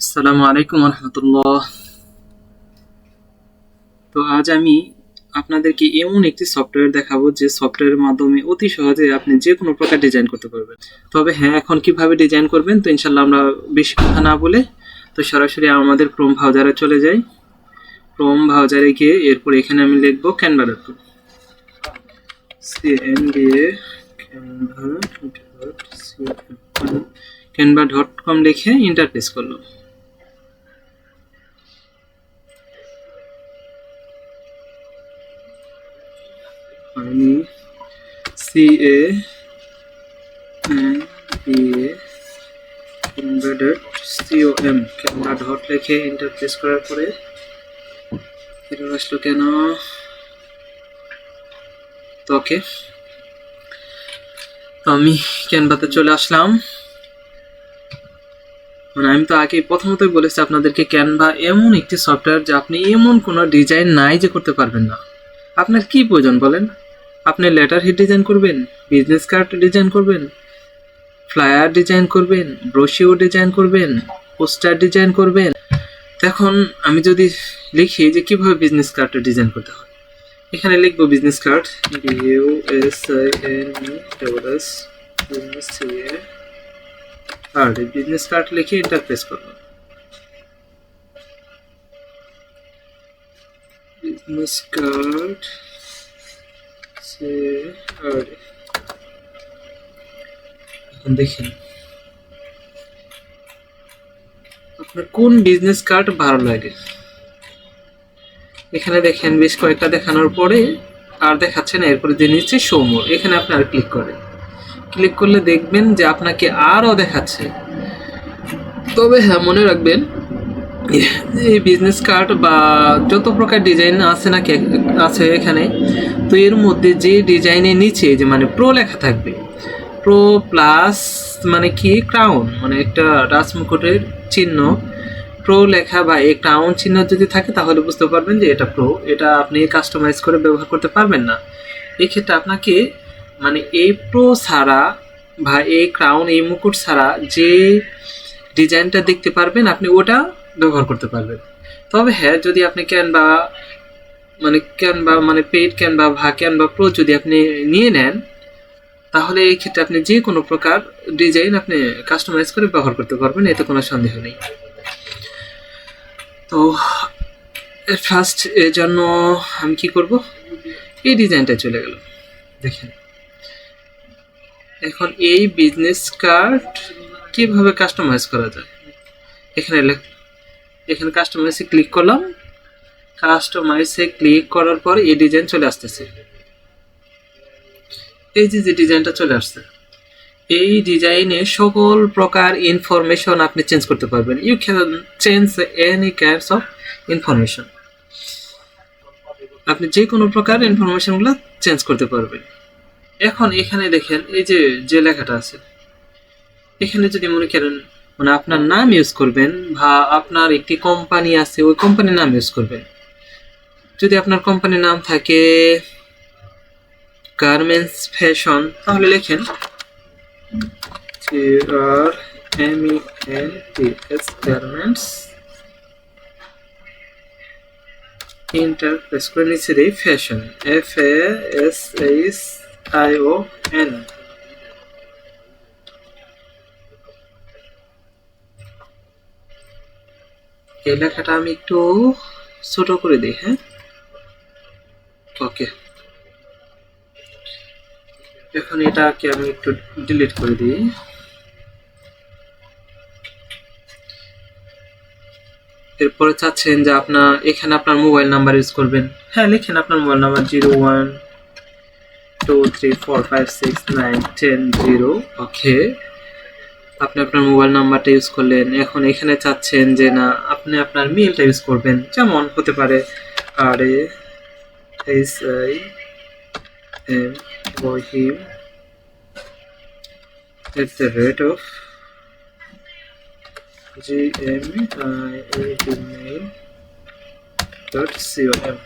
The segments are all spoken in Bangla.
আসসালামু আলাইকুম রহমতুল্লাহ। তো আজ আমি আপনাদেরকে এমন একটি সফটওয়্যার দেখাবো যে সফটওয়্যারের মাধ্যমে অতি সহজে আপনি যে কোনো প্রকার ডিজাইন করতে পারবেন। তবে হ্যাঁ, এখন কিভাবে ডিজাইন করবেন তো ইনশাল্লাহ আমরা বেশি কথা না বলে তো সরাসরি আমাদের ক্রোম ব্রাউজারে চলে যাই। ক্রোম ব্রাউজারে গিয়ে এরপর এখানে আমি লিখবো canva.com, canva.com লিখে এন্টার প্রেস করলাম। আমি canva.com ক্যানভা ডট লিখে এন্টার প্রেস করার পরে এরর আসলো কেন? তো ওকে, তো আমি ক্যানভাতে চলে আসলাম। মানে আমি তো আগে প্রথমতই বলেছি আপনাদেরকে, ক্যানভা এমন একটি সফটওয়্যার যে আপনি এমন কোনো ডিজাইন নাই যে করতে পারবেন না। আপনার কি প্রয়োজন বলেন? আপনি লেটার হেড ডিজাইন করবেন, বিজনেস কার্ড ডিজাইন করবেন, ফ্লায়ার ডিজাইন করবেন, ব্রোশিওর ডিজাইন করবেন, পোস্টার ডিজাইন করবেন। এখন আমি যদি লিখি যে কিভাবে বিজনেস কার্ডটা ডিজাইন করতে হয়, এখানে লিখবো বিজনেস কার্ড, বিজনেস কার্ড লিখে এন্টার প্রেস করবো। বিজনেস কার্ড এখন দেখেন আপনার কোন বিজনেস কার্ড ভালো লাগে। এখানে দেখেন বেশ কয়েকটা দেখানোর পরে আর দেখাচ্ছে না, এরপরে যে নিচে শো মোর, এখানে আপনি আর ক্লিক করেন। ক্লিক করলে দেখবেন যে আপনাকে আরও দেখাচ্ছে। তবে হ্যাঁ, মনে রাখবেন এই বিজনেস কার্ড বা যত প্রকার ডিজাইন আছে না আছে এখানে, তো এর মধ্যে যে ডিজাইনের নিচে যে মানে প্রো লেখা থাকবে, প্রো প্লাস মানে কি ক্রাউন, মানে একটা রাজমুকুটের চিহ্ন, প্রো লেখা বা এই ক্রাউন চিহ্ন যদি থাকে তাহলে বুঝতে পারবেন যে এটা প্রো। এটা আপনি কাস্টমাইজ করে ব্যবহার করতে পারবেন না। এক্ষেত্রে আপনাকে মানে এই প্রো ছাড়া বা এই ক্রাউন এই মুকুট ছাড়া যে ডিজাইনটা দেখতে পারবেন আপনি ওটা ব্যবহার করতে পারবেন। তবে হ্যাঁ, যদি আপনি ক্যানভা মানে পেইড ক্যানভা বা ক্যানভা প্রো যদি আপনি নিয়ে নেন, তাহলে এই ক্ষেত্রে আপনি যে কোনো প্রকার ডিজাইন আপনি কাস্টমাইজ করে ব্যবহার করতে পারবেন, এতে কোনো সন্দেহ নেই। তো ফার্স্ট এর জন্য আমি কি করব, এই ডিজাইনটা চলে গেল। দেখেন এখন এই বিজনেস কার্ড কিভাবে কাস্টমাইজ করা যায়, এখানে কাস্টমাইজে ক্লিক করলাম। কাস্টমাইজে ক্লিক করার পর এই ডিজাইন চলে আসতেছে। এই যে ডিজাইনটা চলে আসছে, এই ডিজাইনে সকল প্রকার ইনফরমেশন আপনি চেঞ্জ করতে পারবেন। You can change any kinds of information. আপনি যে কোনো প্রকার ইনফরমেশনগুলো চেঞ্জ করতে পারবেন। এখন এখানে দেখেন এই যে লেখাটা আছে, এখানে যদি মনে করেন মানে আপনার নাম ইউজ করবেন বা আপনার একটি কোম্পানি আছে ওই কোম্পানির নাম ইউজ করবেন। যদি আপনার কোম্পানির নাম থাকে গার্মেন্টস ফ্যাশন, তাহলে লেখেন GRMENTS গার্মেন্টস, এন্টার প্রেস করে নিচে দিই ফ্যাশন, FASHION। এই লেখাটা আমি একটু ছোট করে দিই। হ্যাঁ, ওকে, এখন এটাকে আমি একটু ডিলিট করে দিই। এরপরে চাচ্ছেন যে এখানে আপনার মোবাইল নাম্বার ইউজ করবেন। হ্যাঁ, লিখেন আপনার মোবাইল নাম্বার 0123456910। ওকে, আপনি আপনার মোবাইল নাম্বারটা ইউজ করলেন। এখন এখানে চাচ্ছেন যে না, আপনি আপনার মেলটা ইউজ করবেন, যেমন হতে পারে rahim@gmail.com।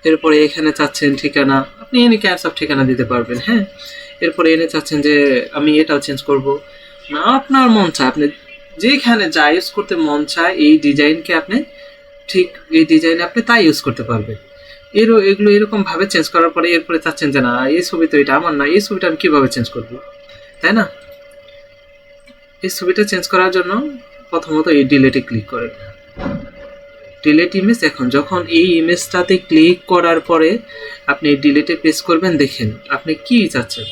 এরপরে এখানে চাচ্ছেন ঠিকানা, আপনি এনি কাইন্ডস অফ ঠিকানা দিতে পারবেন। হ্যাঁ, এরপরে এনে চাচ্ছেন যে আমি এটাও চেঞ্জ করব না, আপনার মন চায় আপনি যেখানে যা ইউজ করতে মন চায় এই ডিজাইনকে আপনি ঠিক এই ডিজাইনে আপনি তাই ইউজ করতে পারবেন। এগুলো এরকম ভাবে চেঞ্জ করার পরে এরপরে চাচ্ছেন যে না এই ছবি তো এটা আমার না, এই ছবিটা আমি কিভাবে চেঞ্জ করব, তাই না? এই ছবিটা চেঞ্জ করার জন্য প্রথমত এই ডিলেটে ক্লিক করেন, ডিলেট ইমেজ। এখন যখন এই ইমেজটাতে ক্লিক করার পরে আপনি ডিলেটে প্রেস করবেন, দেখেন আপনি কি চাচ্ছেন।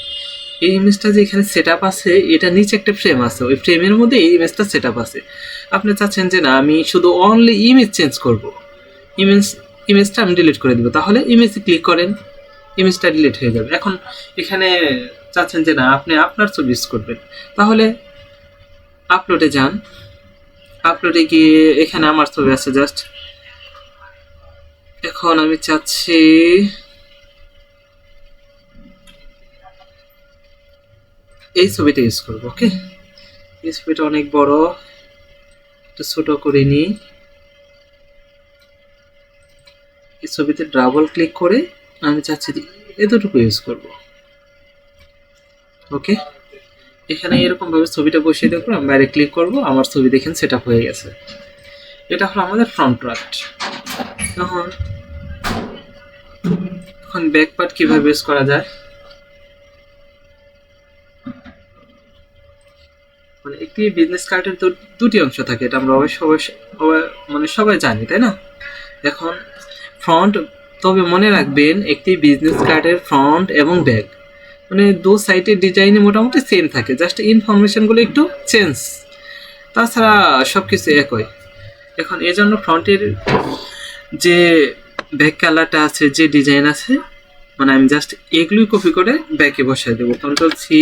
এই ইমেজটা যে এখানে সেট আপ আছে, এটা নিচে একটা ফ্রেম আছে, ওই ফ্রেমের মধ্যে এই ইমেজটা সেট আপ আছে। আপনি চাচ্ছেন যে না আমি শুধু অনলি ইমেজ চেঞ্জ করব, ইমেজটা আমি ডিলিট করে দিব, তাহলে ইমেজে ক্লিক করেন, ইমেজটা ডিলিট হয়ে যাবে। এখন এখানে চাচ্ছেন যে না আপনি আপনার ছবি ইউজ করবেন, তাহলে আপলোডে যান, আপলোডে গিয়ে এখানে আমার ছবি আছে জাস্ট। এখন আমি চাচ্ছি এই ছবিটা ইউজ করবো। ওকে, এই ছবিটা অনেক বড়, একটু ছোট করে নিই। এই ছবিতে ডাবল ক্লিক করে আমি চাচ্ছি এতটুকু ইউজ করব। ওকে, এখানে এরকম ভাবে ছবিটা বসিয়ে দেবো, আমি বাইরে ক্লিক করব, আমার ছবি দেখেন সেট আপ হয়ে গেছে। এটা হলো আমাদের ফ্রন্ট পার্ট। এখন ব্যাক পার্ট কিভাবে ইউজ করা যায়, মানে একটি বিজনেস কার্ডের দুটি অংশ থাকে, এটা আমরা সবাই জানি, তাই না? এখন ফ্রন্ট, তবে মনে রাখবেন একটি বিজনেস কার্ডের ফ্রন্ট এবং ব্যাক মানে দু সাইডের ডিজাইনে মোটামুটি সেম থাকে, জাস্ট ইনফরমেশনগুলো একটু চেঞ্জ, তাছাড়া সব কিছু একই। এখন এই জন্য ফ্রন্টের যে ব্যাক কালারটা আছে, যে ডিজাইন আছে, মানে আমি জাস্ট এগুলোই কপি করে ব্যাকে বসাই দেবো, কন্ট্রোল সি,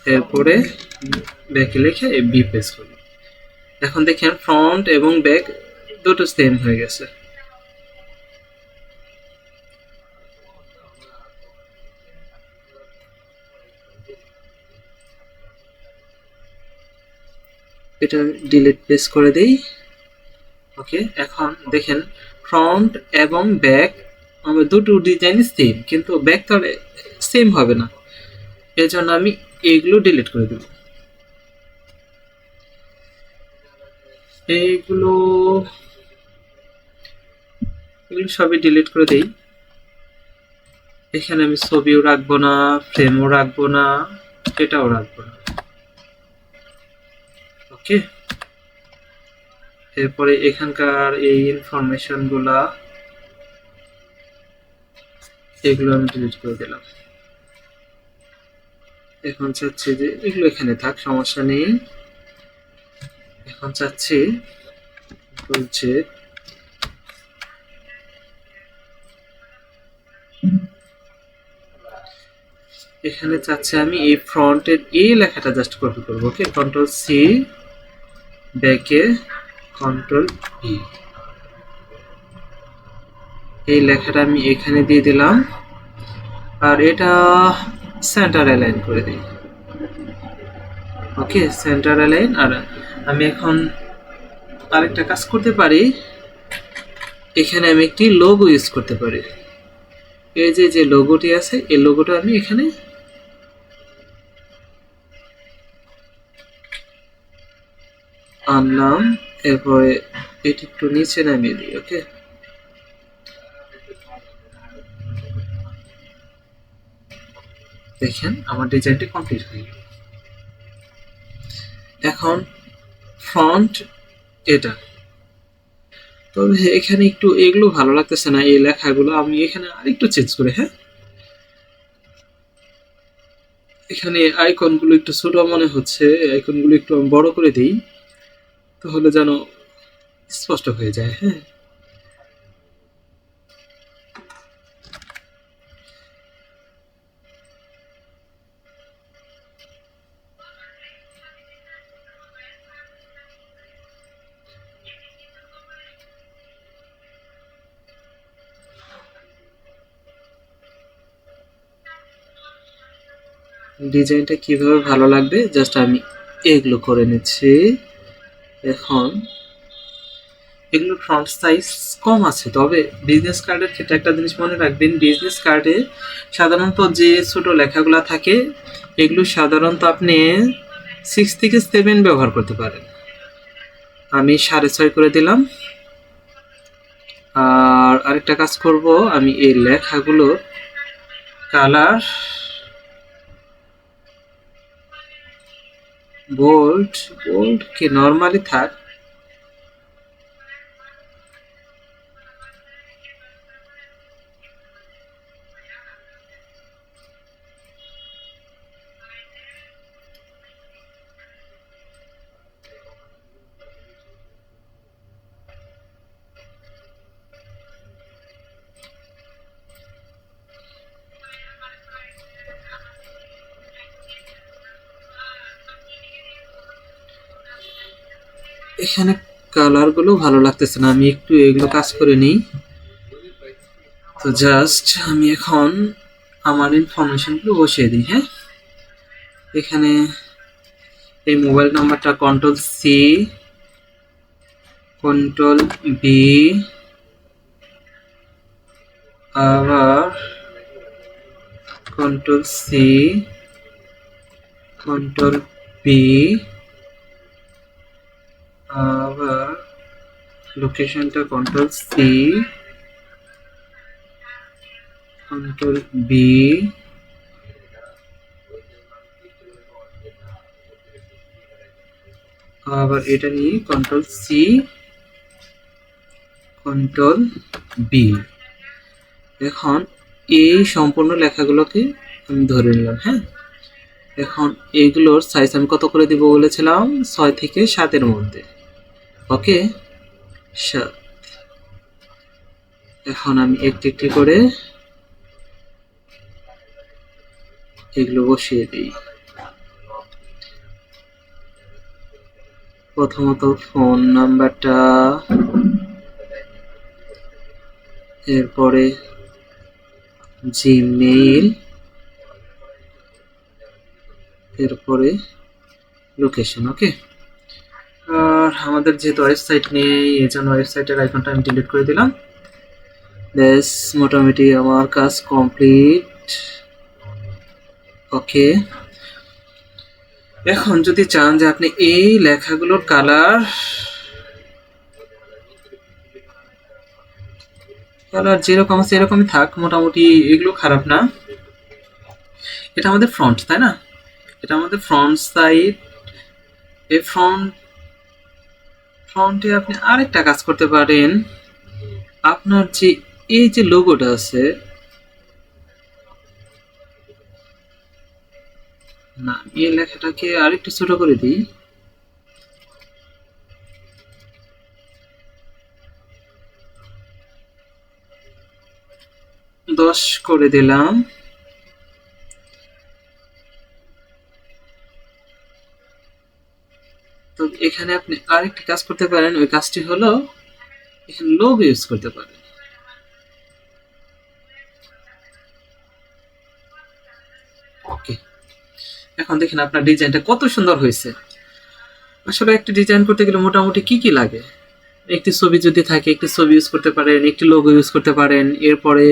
এরপরে ব্যাকে লিখে বি প্রেস করি। এখন দেখেন ফ্রন্ট এবং ব্যাক দুটো সেম হয়ে গেছে। এটা ডিলিট প্রেস করে দেই। ওকে, এখন দেখেন ফ্রন্ট এবং ব্যাক আমার দুটো ডিজাইন সেম, কিন্তু ব্যাক তো সেম হবে না, এর জন্য আমি এইগুলো ডিলিট করে দেব। এগুলো সবই ডিলিট করে দেই। এখানে আমি ছবিও রাখবো না, ফ্রেমও রাখবো না, এটাও রাখবো না। ওকে, এরপরে এখানকার এই ইনফরমেশন গুলা এগুলো আমি ডিলিট করে দিলাম। এখন চাচ্ছি যে এগুলো এখানে থাক, সমস্যা নেই। এখন চাচ্ছি বলছে এখানে চাচ্ছি আমি এই ফ্রন্টের এই লেখাটা জাস্ট কপি করবো। ওকে, কন্ট্রোল সি, ব্যাকে কন্ট্রোল ভি, এই লেখাটা আমি এখানে দিয়ে দিলাম, আর এটা সেন্টার অ্যালাইন করে দিই। ওকে, সেন্টার অ্যালাইন। আর আমি এখন আরেকটা কাজ করতে পারি, এখানে আমি একটি লোগো ইউজ করতে পারি। এই যে লোগোটি আছে, এই লোগোটা আমি এখানে আনলাম, এরপরে এটি একটু নিচে নামিয়ে দিই। ওকে, দেখেন আমার ডিজাইনটি কমপ্লিট হয়ে গেল। এখন ফন্ট এটা, তবে এখানে একটু এগুলো ভালো লাগতেছে না, এই লেখাগুলো আমি এখানে আরেকটু চেঞ্জ করে, হ্যাঁ এখানে আইকনগুলো একটু ছোট মনে হচ্ছে, আইকনগুলো একটু আমি বড় করে দিই, তাহলে যেন স্পষ্ট হয়ে যায়। হ্যাঁ, ডিজাইনটা কিভাবে ভালো লাগবে জাস্ট আমি এগুলো করে নিচ্ছি। এখন এগুলো ফ্রন্ট সাইজ কম আছে, তবে বিজনেস কার্ডের ক্ষেত্রে একটা জিনিস মনে রাখবেন, বিজনেস কার্ডে সাধারণত যে ছোট লেখাগুলো থাকে এগুলো সাধারণত আপনি 6 থেকে 7 ব্যবহার করতে পারেন। আমি 6.5 করে দিলাম। আর আরেকটা কাজ করব, আমি এই লেখাগুলোর কালার বোল্ড কি নর্মালি থাক, এখানে কালারগুলো ভালো লাগতেছে না, আমি একটু এগুলো কাজ করে নিই। তো জাস্ট আমি এখন আমার ইনফরমেশনগুলো বসিয়ে দিই। হ্যাঁ, এখানে এই মোবাইল নাম্বারটা Ctrl+C, Ctrl+V, আবার Ctrl+C, Ctrl+V, আবার লোকেশনটা Ctrl+C, Ctrl+V, আবার এটা নিয়ে Ctrl+C, Ctrl+V। এখন এই সম্পূর্ণ লেখাগুলোকে আমি ধরে নিলাম। হ্যাঁ, এখন এইগুলোর সাইজ আমি কত করে দিব বলেছিলাম, 6 থেকে 7 মধ্যে। ওকে, 7। এখন আমি একটি একটি করে এগুলো বসিয়ে দিই। প্রথমত ফোন নাম্বারটা, এরপরে জিমেইল, এরপরে লোকেশন। ওকে, আর আমাদের যেহেতু ওয়েবসাইট নেই, এই জন্য ওয়েবসাইটের আইকনটা আমি ডিলিট করে দিলাম। ব্যাস, মোটামুটি আমার কাজ কমপ্লিট। ওকে, এখন যদি চান যে আপনি এই লেখাগুলোর কালার যেরকম আছে এরকমই থাক, মোটামুটি এগুলো খারাপ না। এটা আমাদের ফ্রন্ট, তাই না? এটা আমাদের ফ্রন্ট সাইড। এই ফ্রন্টে আপনি আরেকটা কাজ করতে পারেন, আপনার যে এই যে লোগোটা আছে, না এই লেখাটাকে আরেকটু ছোট করে দিই। দশ করে দিলাম। তো এখানে আপনি আরেকটি কাজ করতে পারেন, ওই কাজটি হলো এখানে লোগো ইউজ করতে পারেন। ওকে, এখন দেখেন আপনার ডিজাইনটা কত সুন্দর হয়েছে। আসলে একটি ডিজাইন করতে গেলে মোটামুটি কি কি লাগে, একটি ছবি যদি থাকে একটি ছবি ইউজ করতে পারেন, একটি লোগো ইউজ করতে পারেন, এরপরে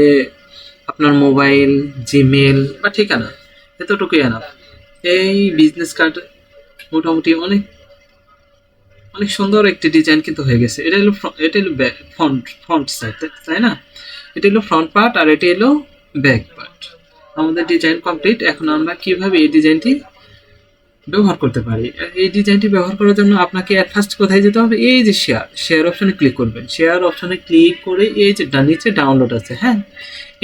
আপনার মোবাইল, জিমেল বা ঠিকানা, এতটুকুই আনা। এই বিজনেস কার্ড মোটামুটি অনেক অনেক সুন্দর একটি ডিজাইন কিন্তু হয়ে গেছে। এটা হলো ফ্রন্ট সাইড, তাই না? এটা হলো ফ্রন্ট পার্ট আর এটা হলো ব্যাক পার্ট। আমাদের ডিজাইন কমপ্লিট। এখন আমরা কিভাবে এই ডিজাইনটি ব্যবহার করতে পারি। এই ডিজাইনটি ব্যবহার করার জন্য আপনাকে এট ফার্স্ট কোথায় যেতে হবে, এই যে শেয়ার অপশনে ক্লিক করবেন। শেয়ার অপশনে ক্লিক করে এই যে নিচে ডাউনলোড আছে, হ্যাঁ,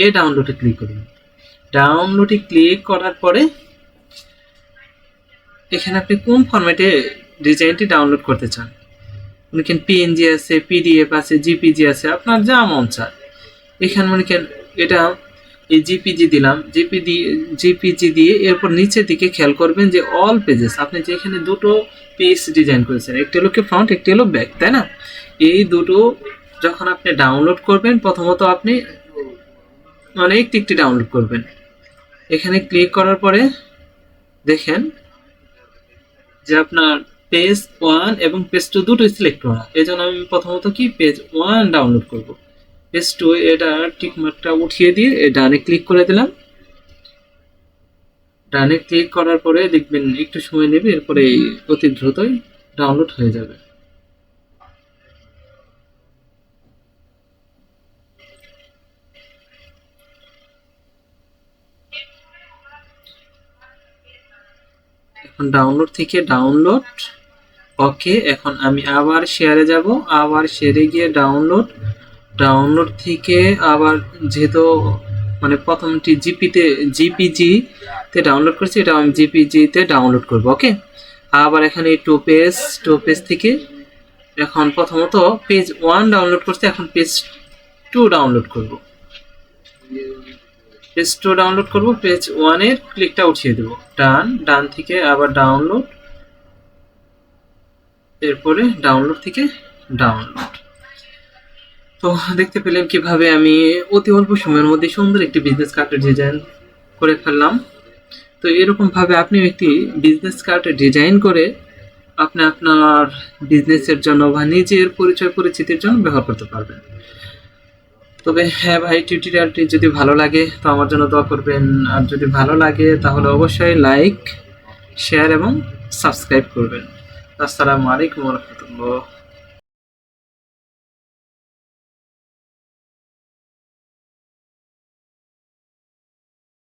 এই ডাউনলোডে ক্লিক করবেন। ডাউনলোডে ক্লিক করার পরে এখানে আপনি কোন ফরম্যাটে ডিজাইনটি ডাউনলোড করতে চান, মনে করেন পিএনজি আছে, পিডিএফ আছে, জিপিজি আছে, আপনার যা মন চায়। এখানে মনে করেন এটা এই জিপিজি দিলাম, জিপিজি দিয়ে এরপর নিচের দিকে খেয়াল করবেন যে অল পেজেস, আপনি যে এখানে দুটো পেজ ডিজাইন করেছেন, একটি হলো কি ফ্রন্ট, একটি হলো ব্যাক, তাই না? এই দুটো যখন আপনি ডাউনলোড করবেন, প্রথমত আপনি মানে একটি একটি ডাউনলোড করবেন। এখানে ক্লিক করার পরে দেখেন যে আপনার পেজ 1 এবং পেজ 2 দুটোই সিলেক্ট করা। এই জন্য আমি প্রথমত কি পেজ 1 ডাউনলোড করব। পেজ 2 এটা টিকমার্কটা উঠিয়ে দিয়ে ডানে ক্লিক করে দিলাম। ডানে ক্লিক করার পরে দেখবেন একটু সময় নেবে, এরপরে অতি দ্রুতই ডাউনলোড হয়ে যাবে। এখন ডাউনলোড থেকে ডাউনলোড, ওকে। এখন আমি আবার শেয়ারে যাব, আবার শেয়ারে গিয়ে ডাউনলোড থেকে আবার যেহেতু মানে প্রথমটি জিপিজি তে ডাউনলোড করছি, এটা আমি জিপিজি তে ডাউনলোড করব। ওকে, আবার এখানে টু পেজ থেকে এখন প্রথমত পেজ 1 ডাউনলোড করছি, এখন পেজ 2 ডাউনলোড করব। পেজ 2 ডাউনলোড করব, পেজ 1 এর ক্লিকটা উঠিয়ে দেব, ডান থেকে আবার ডাউনলোড, এরপরে ডাউনলোড থেকে ডাউনলোড। তো দেখতে পেলেন কিভাবে আমি অতি অল্প সময়ের মধ্যে সুন্দর একটি বিজনেস কার্ডের ডিজাইন করে ফেললাম। তো এরকম ভাবে আপনি একটি বিজনেস কার্ড ডিজাইন করে আপনি আপনার বিজনেসের জন্য বা নিজের পরিচয় পরিচিতির জন্য ব্যবহার করতে পারবেন। তবে হ্যাঁ ভাই, টিউটোরিয়ালটি যদি ভালো লাগে তো আমার জন্য দোয়া করবেন, আর যদি ভালো লাগে তাহলে অবশ্যই লাইক, শেয়ার এবং সাবস্ক্রাইব করবেন। আসসালামু আলাইকুম ওয়া রাহমাতুল্লাহ।